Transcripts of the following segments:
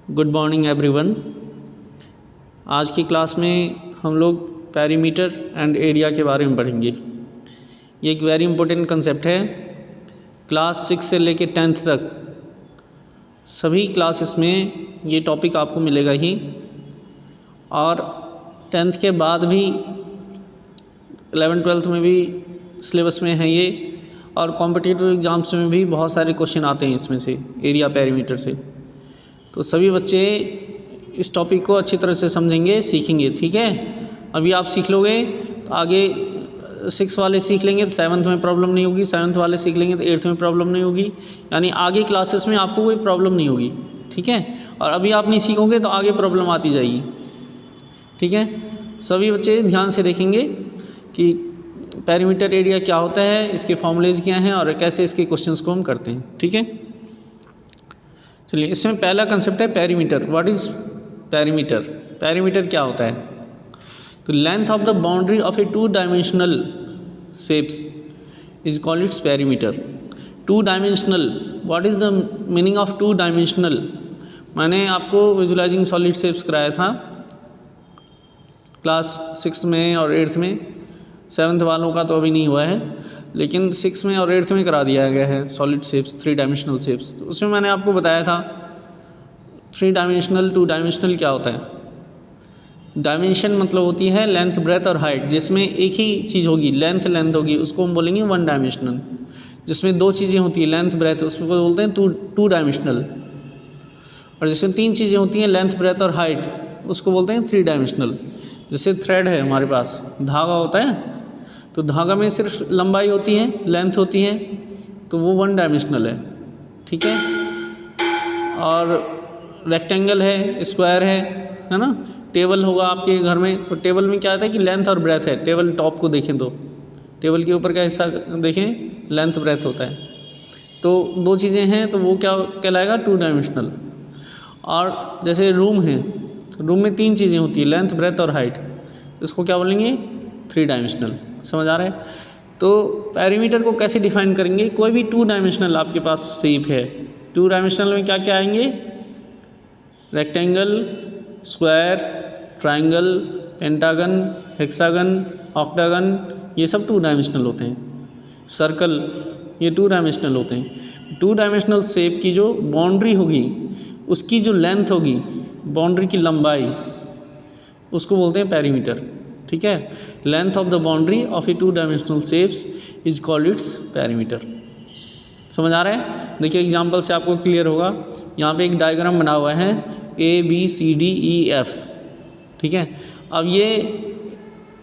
Good morning everyone. आज की class में हम लोग पेरीमीटर एंड एरिया के बारे में पढ़ेंगे। ये एक वेरी इंपॉर्टेंट कंसेप्ट है। क्लास 6 से लेके 10th तक सभी क्लासेस में ये टॉपिक आपको मिलेगा ही, और 10th के बाद भी 11th-12th में भी सिलेबस में है ये, और कॉम्पिटिटिव एग्ज़ाम्स में भी बहुत सारे क्वेश्चन आते हैं इसमें से, एरिया पेरीमीटर से। तो सभी बच्चे इस टॉपिक को अच्छी तरह से समझेंगे, सीखेंगे। ठीक है, अभी आप सीख लोगे तो आगे 6 वाले सीख लेंगे तो 7th में प्रॉब्लम नहीं होगी, 7th वाले सीख लेंगे तो 8th में प्रॉब्लम नहीं होगी, यानी आगे क्लासेस में आपको कोई प्रॉब्लम नहीं होगी। ठीक है, और अभी आप नहीं सीखोगे तो आगे प्रॉब्लम आती जाएगी। ठीक है, सभी बच्चे ध्यान से देखेंगे कि पेरीमीटर एरिया क्या होता है, इसके फॉर्मूलेज क्या हैं और कैसे इसके क्वेश्चंस को हम करते हैं। ठीक है, चलिए इसमें पहला कंसेप्ट है perimeter. What is perimeter? Perimeter क्या होता है? तो length of the boundary of a 2 dimensional shapes is called its perimeter. 2 dimensional, what is the meaning of 2 dimensional? मैंने आपको विजुलाइजिंग सॉलिड शेप्स कराया था क्लास 6 में और 8th में। 7th वालों का तो अभी नहीं हुआ है, लेकिन 6 में और 8th में करा दिया गया है सॉलिड शेप्स, 3 डायमेंशनल शेप्स। तो उसमें मैंने आपको बताया था 3 डायमेंशनल 2 डायमेंशनल क्या होता है। डायमेंशन मतलब होती है लेंथ, ब्रेथ और हाइट, जिसमें एक ही चीज़ होगी, लेंथ होगी, उसको हम बोलेंगे 1 डायमेंशनल। जिसमें 2 चीज़ें होती हैं, लेंथ ब्रेथ, उसको बोलते हैं 2 डायमेंशनल। और जिसमें 3 चीज़ें होती हैं, लेंथ ब्रेथ और हाइट, उसको बोलते हैं 3 डायमेंशनल। जैसे थ्रेड है हमारे पास, धागा होता है, तो धागा में सिर्फ लंबाई होती है, लेंथ होती है, तो वो 1 डायमेंशनल है। ठीक है, और रेक्टेंगल है, स्क्वायर है ना। टेबल होगा आपके घर में, तो टेबल में क्या होता है कि लेंथ और ब्रेथ है। टेबल टॉप को देखें तो टेबल के ऊपर का हिस्सा देखें, लेंथ ब्रेथ होता है। तो 2 चीज़ें हैं, तो वो क्या कहलाएगा? 2 डायमेंशनल। और जैसे रूम है, तो रूम में 3 चीज़ें होती हैं, लेंथ ब्रेथ और हाइट, इसको क्या बोलेंगे? 3 डायमेंशनल। समझ आ रहा है? तो पेरीमीटर को कैसे डिफाइन करेंगे? कोई भी 2 डायमेंशनल आपके पास शेप है, 2 डायमेंशनल में क्या क्या आएंगे? Rectangle, square, triangle, pentagon, hexagon, octagon, ये सब 2 डायमेंशनल होते हैं। सर्कल, ये 2 डायमेंशनल होते हैं। 2 डायमेंशनल शेप की जो बाउंड्री होगी, उसकी जो लेंथ होगी, बाउंड्री की लंबाई, उसको बोलते हैं पेरीमीटर। ठीक है, length of the boundary of a 2 dimensional shapes is called its perimeter. समझ आ रहा है? देखिए एग्जांपल से आपको क्लियर होगा। यहाँ पे एक डायग्राम बना हुआ है ABCDEF। ठीक है, अब ये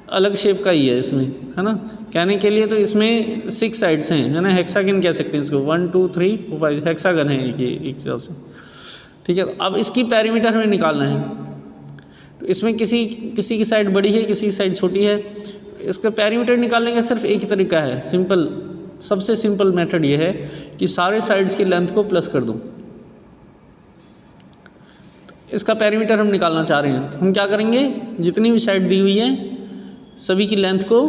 अलग शेप का ही है इसमें, है ना। कहने के लिए तो इसमें 6 साइड्स हैं, है ना। हेक्सागन कह सकते हैं इसको, 1 2 3 4 5 हेक्सागन है ये एक हिसाब से। ठीक है, अब इसकी पेरीमीटर हमें निकालना है। तो इसमें किसी की साइड बड़ी है, किसी की साइड छोटी है। तो इसका पेरीमीटर निकालने का सिर्फ एक ही तरीका है, सिंपल, सबसे सिंपल मेथड ये है कि सारे साइड्स की लेंथ को प्लस कर दूं। तो इसका पेरीमीटर हम निकालना चाह रहे हैं, तो हम क्या करेंगे? जितनी भी साइड दी हुई है सभी की लेंथ को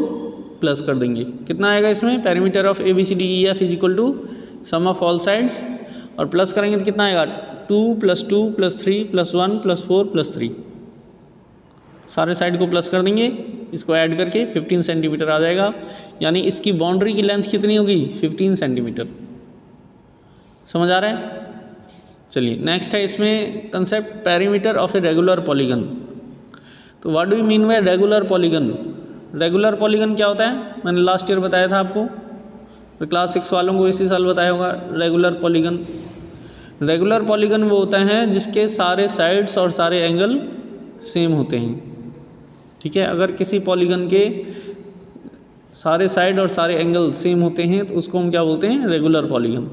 प्लस कर देंगे। कितना आएगा इसमें? Perimeter of ABCDEF is equal to sum of all sides, और प्लस करेंगे तो कितना आएगा? 2 + 2 + 3 + 1 + 4 + 3। सारे साइड को प्लस कर देंगे, इसको ऐड करके 15 सेंटीमीटर आ जाएगा। यानी इसकी बाउंड्री की लेंथ कितनी होगी? 15 सेंटीमीटर। समझ आ रहा है? चलिए नेक्स्ट है इसमें concept perimeter of a regular polygon. तो what do you mean by regular polygon? Regular polygon क्या होता है? मैंने लास्ट ईयर बताया था आपको, तो क्लास 6 वालों को इसी साल बताया होगा। रेगुलर पॉलीगन वो होता है जिसके सारे साइड्स और सारे एंगल सेम होते हैं। ठीक है, अगर किसी पॉलीगन के सारे साइड और सारे एंगल सेम होते हैं तो उसको हम क्या बोलते हैं? Regular polygon.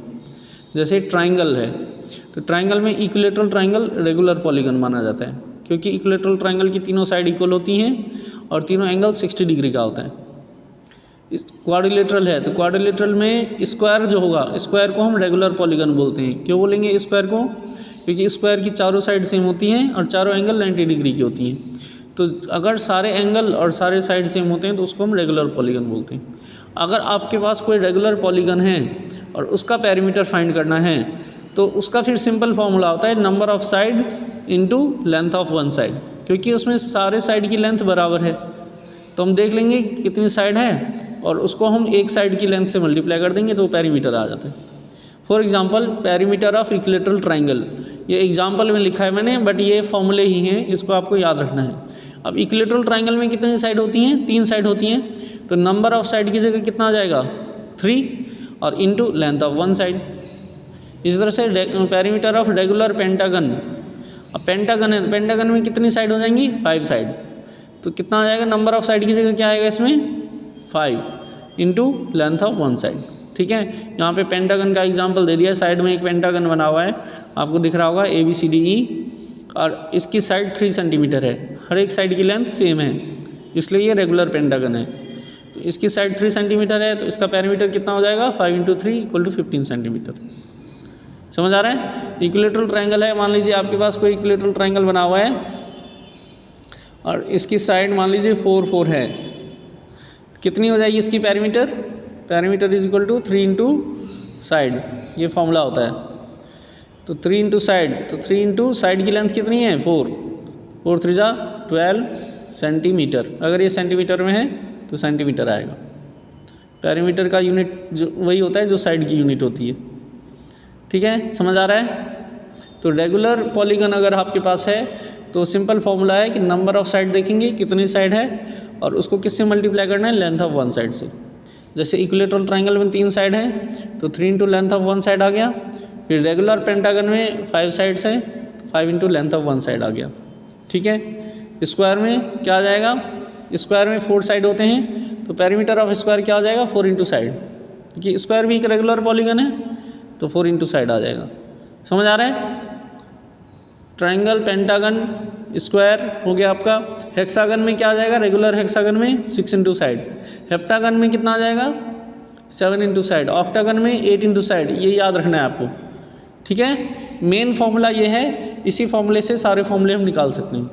जैसे ट्रायंगल है, तो ट्रायंगल में इक्विलेटरल ट्रायंगल रेगुलर पॉलीगन माना जाता है, क्योंकि इक्विलेटरल ट्रायंगल की तीनों साइड इक्वल होती हैं और तीनों एंगल 60 डिग्री का होता है। क्वाड्रिलेटरल है, तो क्वाड्रिलेटरल में स्क्वायर जो होगा, स्क्वायर को हम रेगुलर पॉलीगन बोलते हैं। क्यों बोलेंगे स्क्वायर को? क्योंकि स्क्वायर की चारों साइड सेम होती हैं और चारों एंगल 90 डिग्री की होती हैं। तो अगर सारे एंगल और सारे साइड सेम होते हैं तो उसको हम रेगुलर पॉलीगन बोलते हैं। अगर आपके पास कोई रेगुलर पॉलीगन है और उसका पेरीमीटर फाइंड करना है, तो उसका फिर सिंपल फॉर्मूला होता है number of side into length of one side, क्योंकि उसमें सारे साइड की लेंथ बराबर है तो हम देख लेंगे कि कितनी साइड है और उसको हम एक साइड की लेंथ से मल्टीप्लाई कर देंगे तो पेरीमीटर आ जाता है। For example perimeter of equilateral triangle, ये एग्जांपल में लिखा है मैंने, बट ये फॉर्मूले ही हैं, इसको आपको याद रखना है। अब इक्विलेटरल ट्राइंगल में कितनी साइड होती हैं? 3 साइड होती हैं, तो नंबर ऑफ साइड की जगह कितना आ जाएगा? 3 और into length of one side. इस तरह से पेरीमीटर ऑफ रेगुलर पेंटागन, अब पेंटागन है, पेंटागन में कितनी साइड हो जाएंगी? 5 साइड, तो कितना आ जाएगा? नंबर ऑफ साइड की जगह क्या आएगा इसमें? 5 into length of one side. ठीक है, यहाँ पे पेंटागन का एग्जांपल दे दिया है, साइड में एक पेंटागन बना हुआ है, आपको दिख रहा होगा ABCDE, और इसकी साइड 3 सेंटीमीटर है, हर एक साइड की लेंथ सेम है, इसलिए ये रेगुलर पेंटागन है। तो इसकी साइड 3 सेंटीमीटर है, तो इसका पेरीमीटर कितना हो जाएगा? 5 इंटू 3 इक्वल टू 15 सेंटीमीटर। समझ आ रहा है? इक्विलेटरल ट्राइंगल है, मान लीजिए आपके पास कोई इक्विलेटरल ट्राइंगल बना हुआ है और इसकी साइड मान लीजिए 4 4 है, कितनी हो जाएगी इसकी perimeter? Perimeter is equal to 3 into side, ये फॉर्मूला होता है। तो 3 इंटू साइड, तो 3 इंटू साइड की लेंथ कितनी है? 4 4 3 जा 12 सेंटीमीटर, अगर ये सेंटीमीटर में है तो सेंटीमीटर आएगा। पेरीमीटर का यूनिट जो वही होता है जो साइड की यूनिट होती है। ठीक है, समझ आ रहा है? तो रेगुलर पॉलीगन अगर आपके पास है तो सिंपल फॉर्मूला है कि नंबर ऑफ साइड देखेंगे कितनी साइड है और उसको किससे मल्टीप्लाई करना है? लेंथ ऑफ वन साइड से। जैसे इक्विलेटरल ट्राइंगल में 3 साइड है तो 3 into length of one side आ गया, फिर रेगुलर पेंटागन में 5 साइड्स है, 5 into length of one side आ गया। ठीक है, स्क्वायर में क्या आ जाएगा? स्क्वायर में 4 साइड होते हैं, तो पेरीमीटर ऑफ स्क्वायर क्या आ जाएगा? 4 इंटू साइड, क्योंकि स्क्वायर भी एक रेगुलर पॉलीगन है, तो 4 इंटू साइड आ जाएगा। समझ आ रहा है? ट्राइंगल, पेंटागन, स्क्वायर हो गया आपका। हेक्सागन में क्या आ जाएगा? रेगुलर हेक्सागन में 6 इंटू साइड, हेप्टागन में कितना आ जाएगा? 7 इंटू साइड, ऑक्टागन में 8 इंटू साइड, ये याद रखना है आपको। ठीक है, मेन फॉर्मूला ये है, इसी फॉर्मूले से सारे फॉर्मूले हम निकाल सकते हैं।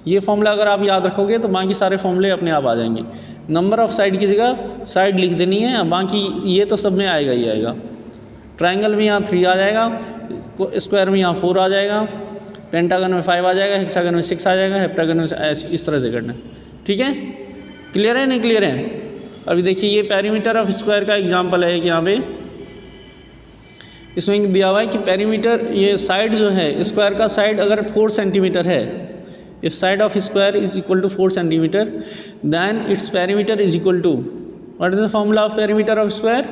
ये फॉर्मूला अगर आप याद रखोगे तो बाकी सारे फॉर्मूले अपने आप आ जाएंगे। नंबर ऑफ साइड की जगह साइड लिख देनी है, बाकी ये तो सब में आएगा ही आएगा। ट्राइंगल में यहाँ 3 आ जाएगा, स्क्वायर में यहाँ 4 आ जाएगा, पेंटागन में 5 आ जाएगा, हेक्सागन में 6 आ जाएगा, हेप्टागन में इस तरह से करना है। ठीक है, क्लियर है? नहीं क्लियर है? अभी देखिए ये पेरीमीटर ऑफ स्क्वायर का एग्जांपल है कि यहाँ पे इसमें दिया हुआ है कि पेरीमीटर, ये साइड जो है स्क्वायर का साइड अगर 4 सेंटीमीटर है, if side of square is equal to 4 centimetre then its perimeter is equal to, what is the formula of perimeter of square?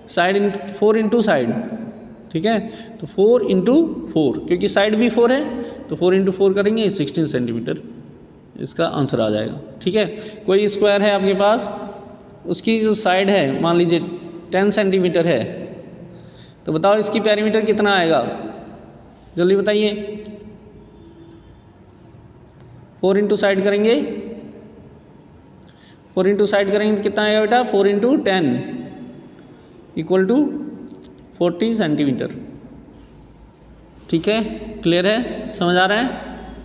Side 4 into side. ठीक है, तो 4 इंटू 4, क्योंकि साइड भी 4 है तो 4 इंटू 4 करेंगे 16 सेंटीमीटर, इसका आंसर आ जाएगा। ठीक है, कोई स्क्वायर है आपके पास, उसकी जो साइड है मान लीजिए 10 सेंटीमीटर है, तो बताओ इसकी पेरीमीटर कितना आएगा? जल्दी बताइए। 4 इंटू साइड करेंगे, 4 इंटू साइड करेंगे तो कितना आएगा बेटा? 4 इंटू 10 इक्वल टू 40 सेंटीमीटर। ठीक है, क्लियर है? समझ आ रहा है?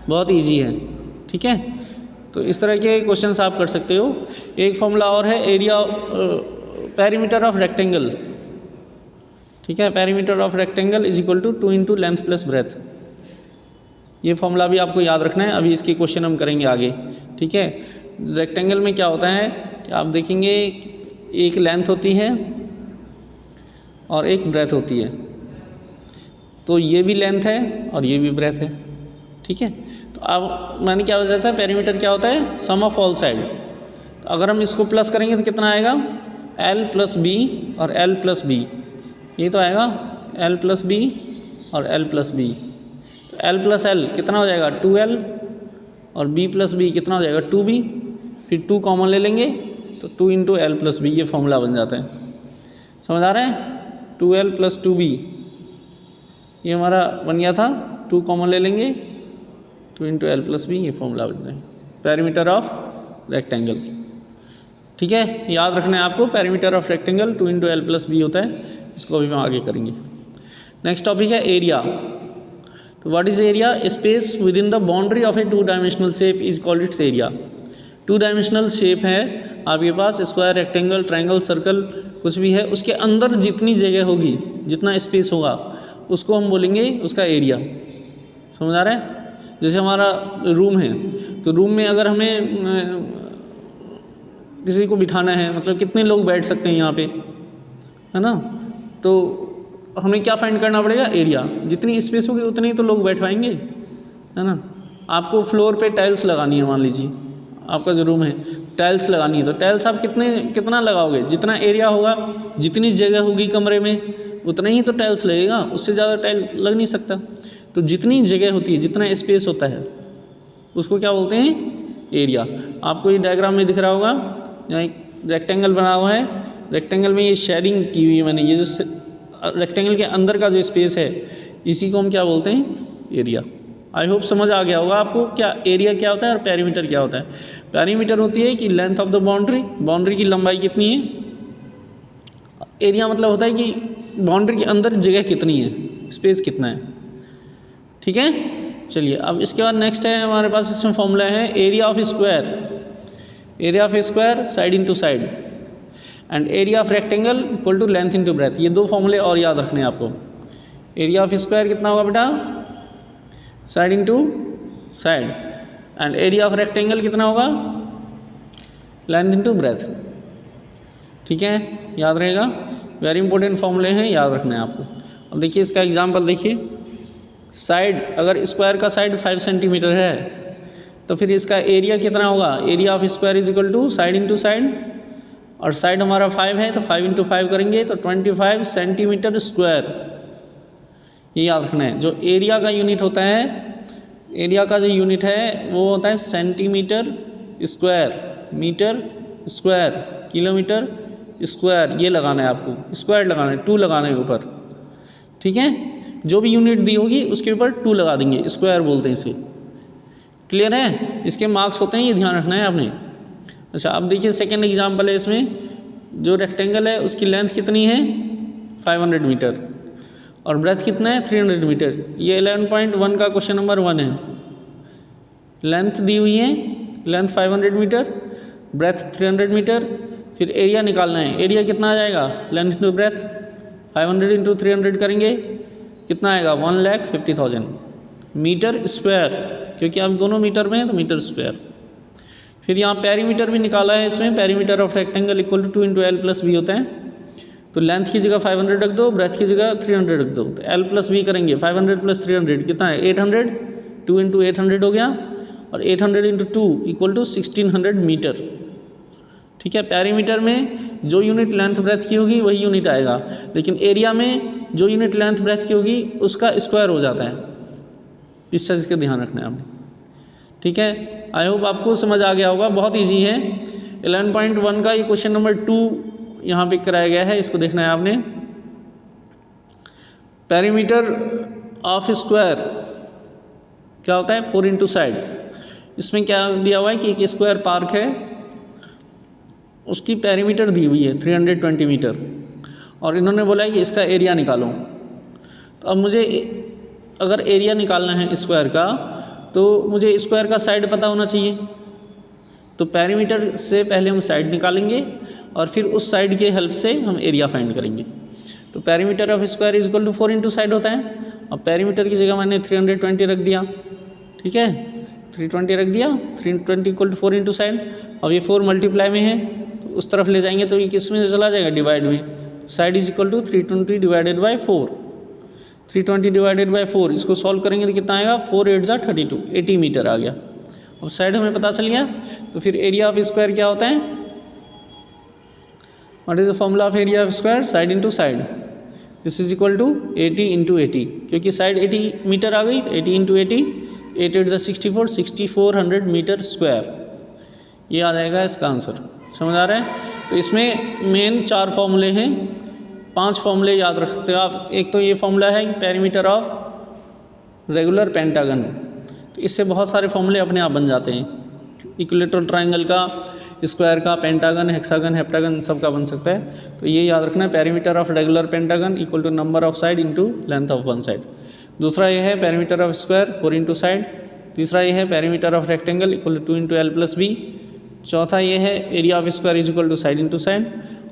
बहुत इजी है। ठीक है, तो इस तरह के क्वेश्चंस आप कर सकते हो। एक फॉर्मूला और है, एरिया पेरीमीटर ऑफ रेक्टेंगल। ठीक है, perimeter of rectangle is equal to 2 into length plus breadth. ये फॉर्मूला भी आपको याद रखना है, अभी इसके क्वेश्चन हम करेंगे आगे। ठीक है, रेक्टेंगल में क्या होता है कि आप देखेंगे एक लेंथ होती है और एक ब्रेथ होती है, तो ये भी लेंथ है और ये भी ब्रेथ है। ठीक है, तो अब मैंने क्या बताया था, पेरीमीटर क्या होता है? सम ऑफ ऑल साइड। तो अगर हम इसको प्लस करेंगे तो कितना आएगा? L प्लस बी और L प्लस बी, ये तो आएगा L प्लस बी और L प्लस बी। तो L प्लस L कितना हो जाएगा? 2L, और B प्लस बी कितना हो जाएगा? 2B, फिर 2 कॉमन ले लेंगे तो 2 इंटू L प्लस बी, ये फॉर्मूला बन जाता है। समझ आ रहा है? 2L प्लस 2B ये हमारा बन गया था, 2 कॉमन ले लेंगे 2 इंटू L प्लस बी, ये फॉर्मूला बन जाएगा पेरीमीटर ऑफ रेक्टेंगल। ठीक है, याद रखना है आपको, perimeter of rectangle 2 into L plus B होता है। इसको अभी हम आगे करेंगे। नेक्स्ट टॉपिक है एरिया। तो what is area? Space within the boundary of a 2 dimensional shape is called its area. 2 dimensional shape है आपके पास, स्क्वायर, रेक्टेंगल, ट्रायंगल, सर्कल, कुछ भी है, उसके अंदर जितनी जगह होगी, जितना स्पेस होगा, उसको हम बोलेंगे उसका एरिया। समझ आ रहा है? जैसे हमारा रूम है, तो रूम में अगर हमें किसी को बिठाना है, मतलब कितने लोग बैठ सकते हैं यहाँ पे, है ना, तो हमें क्या फाइंड करना पड़ेगा, एरिया। जितनी स्पेस होगी उतने ही तो लोग बैठ पाएंगे, है ना। आपको फ्लोर पे टाइल्स लगानी है, मान लीजिए आपका जो रूम है टाइल्स लगानी है, तो टाइल्स आप कितना लगाओगे, जितना एरिया होगा, जितनी जगह होगी कमरे में उतना ही तो टाइल्स लगेगा, उससे ज़्यादा टाइल लग नहीं सकता। तो जितनी जगह होती है, जितना स्पेस होता है, उसको क्या बोलते हैं, एरिया। आपको ये डायग्राम में दिख रहा होगा, यहाँ एक रेक्टेंगल बना हुआ है, रेक्टेंगल में ये शेडिंग की हुई है मैंने, ये जो रेक्टेंगल के अंदर का जो स्पेस है इसी को हम क्या बोलते हैं, एरिया। आई होप समझ आ गया होगा आपको क्या एरिया क्या होता है और पेरीमीटर क्या होता है। पेरीमीटर होती है कि length of the boundary, boundary की लंबाई कितनी है। एरिया मतलब होता है कि बाउंड्री के अंदर जगह कितनी है, स्पेस कितना है, ठीक है। चलिए अब इसके बाद नेक्स्ट है हमारे पास, इसमें फॉर्मूला है area of square, area of square side into side and area of rectangle equal to length into breadth. ये दो फॉर्मूले और याद रखने हैं आपको। एरिया ऑफ स्क्वायर कितना होगा बेटा, side into side, and area of rectangle कितना होगा, लेंथ इंटू ब्रेथ, ठीक है, याद रहेगा। वेरी इंपॉर्टेंट फॉर्मूले हैं, याद रखना है आपको। अब देखिए इसका एग्जांपल देखिए, साइड अगर स्क्वायर का साइड 5 सेंटीमीटर है तो फिर इसका एरिया कितना होगा, area of square is equal to side into side, और साइड हमारा 5 है तो 5 इंटू 5 करेंगे तो 25 सेंटीमीटर स्क्वायर। ये याद रखना है। जो एरिया का यूनिट होता है, एरिया का जो यूनिट है वो होता है centimetre square, metre square, kilometre square. ये लगाना है आपको, स्क्वायर लगाना है, 2 लगाना है ऊपर, ठीक है। जो भी यूनिट दी होगी उसके ऊपर 2 लगा देंगे, स्क्वायर बोलते हैं इसे। क्लियर है, इसके मार्क्स होते हैं, ये ध्यान रखना है आपने। अच्छा अब देखिए सेकेंड एग्जाम्पल है, इसमें जो रेक्टेंगल है उसकी लेंथ कितनी है 500 मीटर और ब्रेथ कितना है 300 मीटर। ये 11.1 का क्वेश्चन नंबर 1 है। लेंथ दी हुई है, लेंथ 500 मीटर, ब्रेथ 300 मीटर, फिर एरिया निकालना है। एरिया कितना आ जाएगा, लेंथ इंटू ब्रेथ, 500 इंटू 300 करेंगे कितना आएगा 1,50,000 मीटर स्क्वायर, क्योंकि आप दोनों मीटर में हैं तो मीटर स्क्वायर। फिर यहाँ पेरीमीटर भी निकाला है इसमें, perimeter of rectangle equal to 2 into L plus B होता है। तो लेंथ की जगह 500 रख दो, ब्रेथ की जगह 300 रख दो, तो एल प्लस बी करेंगे। 500 प्लस 300 कितना है 800, 2 इंटू 800 हो गया, और 800 इंटू 2 इक्वल टू 1600 मीटर, ठीक है। पेरीमीटर में जो यूनिट लेंथ ब्रेथ की होगी वही यूनिट आएगा, लेकिन एरिया में जो यूनिट लेंथ ब्रेथ की होगी उसका स्क्वायर हो जाता है। इस चीज़ का ध्यान रखना है आपने, ठीक है। आई होप आपको समझ आ गया होगा, बहुत इजी है। 11.1 का ये क्वेश्चन नंबर 2 यहाँ पे कराया गया है, इसको देखना है आपने। पेरीमीटर ऑफ स्क्वायर क्या होता है 4 इंटू साइड। इसमें क्या दिया हुआ है कि एक स्क्वायर पार्क है, उसकी पेरीमीटर दी हुई है 320 मीटर, और इन्होंने बोला है कि इसका एरिया निकालो। तो अब मुझे अगर एरिया निकालना है स्क्वायर का तो मुझे स्क्वायर का साइड पता होना चाहिए। तो पेरीमीटर से पहले हम साइड निकालेंगे और फिर उस साइड के हेल्प से हम एरिया फाइंड करेंगे। तो perimeter of square is equal to 4 into side होता है। अब पेरीमीटर की जगह मैंने 320 रख दिया, ठीक है, 320 रख दिया, 320 इक्वल टू 4 इंटू साइड। अब ये 4 मल्टीप्लाई में है तो उस तरफ ले जाएंगे तो ये किस में चला जाएगा, डिवाइड में। Side is equal to 320 divided by 4, 320 divided by 4, इसको सॉल्व करेंगे तो कितना आएगा 4 8 जा 32, 80 मीटर आ गया। अब साइड हमें पता चल गया, तो फिर एरिया ऑफ स्क्वायर क्या होता है, what is the formula of area of square, side into side, this is equal to 80 into 80, क्योंकि साइड 80 मीटर आ गई तो 80 इंटू 80, 8 8 जा 64, 6400 मीटर स्क्वायर, ये आ जाएगा इसका आंसर। समझ आ रहा है। तो इसमें मेन 4 फॉर्मूले हैं, 5 फॉर्मूले याद रख सकते हो आप। एक तो ये फॉर्मूला है पेरीमीटर ऑफ रेगुलर पेंटागन, तो इससे बहुत सारे फॉर्मूले अपने आप बन जाते हैं। इक्विलेटरल ट्रायंगल का, स्क्वायर का, पेंटागन, हेक्सागन, हेप्टागन सब का बन सकता है। तो ये याद रखना है, perimeter of regular pentagon equal to number of side into length of one side. दूसरा ये है perimeter of square 4 into side. तीसरा ये है perimeter of rectangle equal to 2 into L plus B. चौथा ये है area of square is equal to side into side.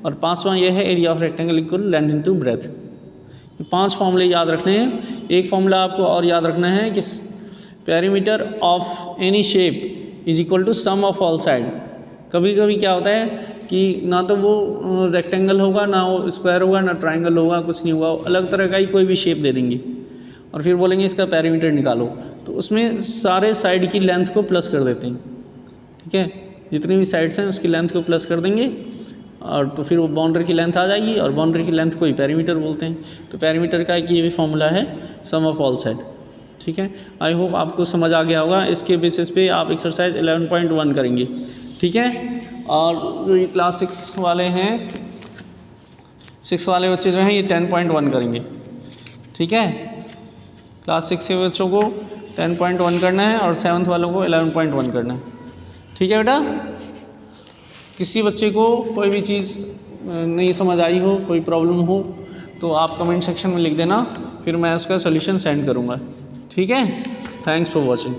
और पांचवा ये है area of rectangle equal length into breadth. 5 फॉर्मूले याद रखने हैं। एक फॉर्मूला आपको और याद रखना है कि perimeter of any shape is equal to sum of all side. कभी कभी क्या होता है कि ना तो वो रेक्टेंगल होगा, ना वो स्क्वायर होगा, ना ट्राइंगल होगा, कुछ नहीं होगा, अलग तरह का ही कोई भी शेप दे देंगे और फिर बोलेंगे इसका पेरीमीटर निकालो, तो उसमें सारे साइड की लेंथ को प्लस कर देते हैं। ठीक है, जितनी भी साइड्स हैं उसकी लेंथ को प्लस कर देंगे और तो फिर वो बाउंड्री की लेंथ आ जाएगी और बाउंड्री की लेंथ को ही पेरीमीटर बोलते हैं। तो पेरीमीटर का एक ये भी फॉर्मूला है, सम ऑफ ऑल साइड। ठीक है, आई होप आपको समझ आ गया होगा। इसके बेसिस पे आप एक्सरसाइज 11.1 करेंगे। ठीक है, और जो ये क्लास 6 वाले हैं, 6 वाले बच्चे जो हैं ये 10.1 करेंगे। ठीक है, क्लास 6 के बच्चों को 10.1 करना है और 7th वालों को 11.1 करना है। ठीक है बेटा, किसी बच्चे को कोई भी चीज़ नहीं समझ आई हो, कोई प्रॉब्लम हो तो आप कमेंट सेक्शन में लिख देना, फिर मैं उसका सॉल्यूशन सेंड करूँगा। ठीक है, थैंक्स फॉर वॉचिंग।